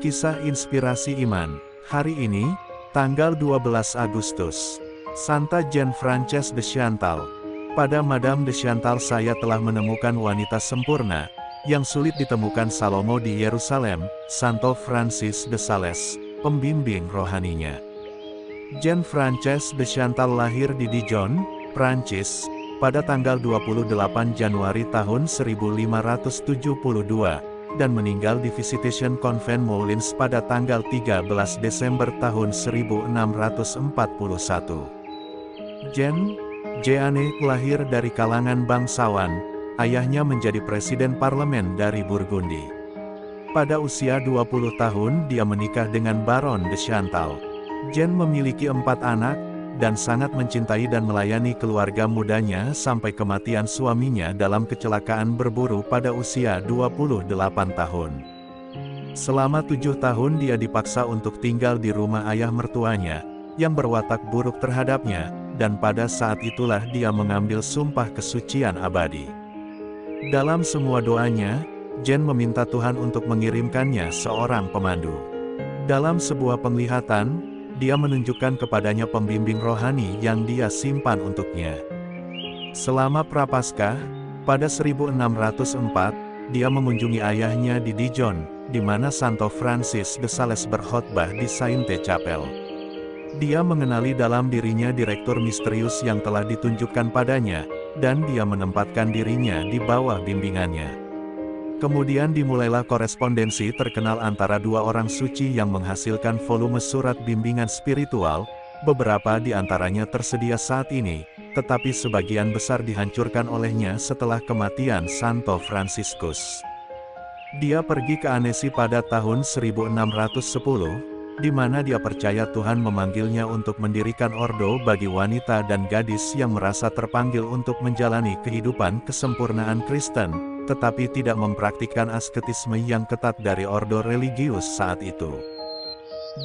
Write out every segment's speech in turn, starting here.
Kisah Inspirasi Iman. Hari ini, tanggal 12 Agustus. Santa Jean Frances de Chantal. Pada Madame de Chantal saya telah menemukan wanita sempurna, yang sulit ditemukan Salomo di Yerusalem, Santo Francis de Sales, pembimbing rohaninya. Jean Frances de Chantal lahir di Dijon, Prancis, pada tanggal 28 Januari tahun 1572, dan meninggal di Visitation Convent Moulins pada tanggal 13 Desember tahun 1641. Jeanne lahir dari kalangan bangsawan, ayahnya menjadi presiden parlemen dari Burgundi. Pada usia 20 tahun dia menikah dengan Baron de Chantal. Jeanne memiliki 4 anak, dan sangat mencintai dan melayani keluarga mudanya sampai kematian suaminya dalam kecelakaan berburu pada usia 28 tahun. Selama 7 tahun dia dipaksa untuk tinggal di rumah ayah mertuanya, yang berwatak buruk terhadapnya, dan pada saat itulah dia mengambil sumpah kesucian abadi. Dalam semua doanya, Jeanne meminta Tuhan untuk mengirimkannya seorang pemandu. Dalam sebuah penglihatan, dia menunjukkan kepadanya pembimbing rohani yang dia simpan untuknya. Selama Prapaskah, pada 1604, dia mengunjungi ayahnya di Dijon, di mana Santo Francis de Sales berkhotbah di Sainte-Chapelle. Dia mengenali dalam dirinya direktur misterius yang telah ditunjukkan padanya, dan dia menempatkan dirinya di bawah bimbingannya. Kemudian dimulailah korespondensi terkenal antara dua orang suci yang menghasilkan volume surat bimbingan spiritual, beberapa di antaranya tersedia saat ini, tetapi sebagian besar dihancurkan olehnya setelah kematian Santo Franciscus. Dia pergi ke Annecy pada tahun 1610, di mana dia percaya Tuhan memanggilnya untuk mendirikan ordo bagi wanita dan gadis yang merasa terpanggil untuk menjalani kehidupan kesempurnaan Kristen, tetapi tidak mempraktikkan asketisme yang ketat dari ordo religius saat itu.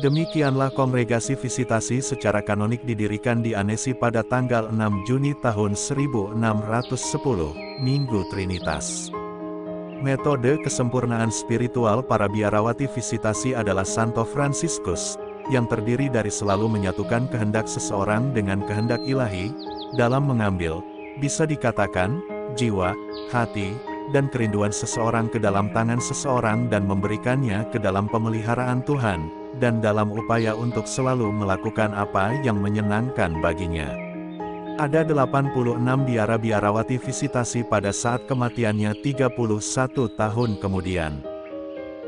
Demikianlah kongregasi visitasi secara kanonik didirikan di Annecy pada tanggal 6 Juni tahun 1610, Minggu Trinitas. Metode kesempurnaan spiritual para biarawati visitasi adalah Santo Franciscus, yang terdiri dari selalu menyatukan kehendak seseorang dengan kehendak ilahi, dalam mengambil, bisa dikatakan, jiwa, hati, dan kerinduan seseorang ke dalam tangan seseorang dan memberikannya ke dalam pemeliharaan Tuhan, dan dalam upaya untuk selalu melakukan apa yang menyenangkan baginya. Ada 86 biara-biarawati visitasi pada saat kematiannya 31 tahun kemudian.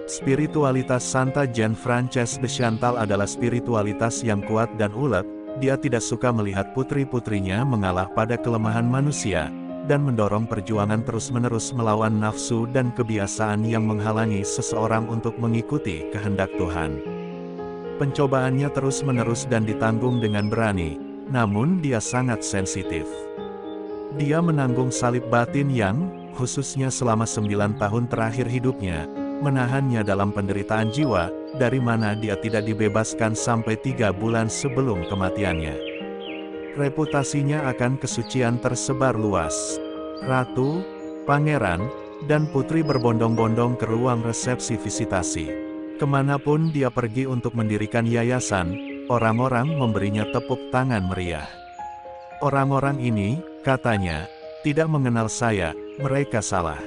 Spiritualitas Santa Jean Frances de Chantal adalah spiritualitas yang kuat dan ulet. Dia tidak suka melihat putri-putrinya mengalah pada kelemahan manusia, dan mendorong perjuangan terus-menerus melawan nafsu dan kebiasaan yang menghalangi seseorang untuk mengikuti kehendak Tuhan. Pencobaannya terus-menerus dan ditanggung dengan berani, namun dia sangat sensitif. Dia menanggung salib batin yang, khususnya selama 9 tahun terakhir hidupnya, menahannya dalam penderitaan jiwa, dari mana dia tidak dibebaskan sampai 3 bulan sebelum kematiannya. Reputasinya akan kesucian tersebar luas. Ratu, pangeran, dan putri berbondong-bondong ke ruang resepsi visitasi. Kemanapun dia pergi untuk mendirikan yayasan, orang-orang memberinya tepuk tangan meriah. Orang-orang ini, katanya, tidak mengenal saya, mereka salah.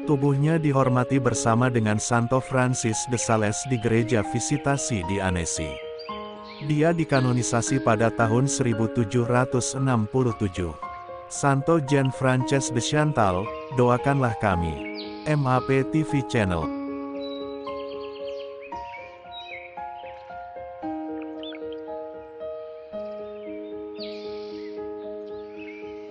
Tubuhnya dihormati bersama dengan Santo Francis de Sales di gereja visitasi di Annecy. Dia dikanonisasi pada tahun 1767. Santo Jean Frances de Chantal, doakanlah kami. MAP TV Channel.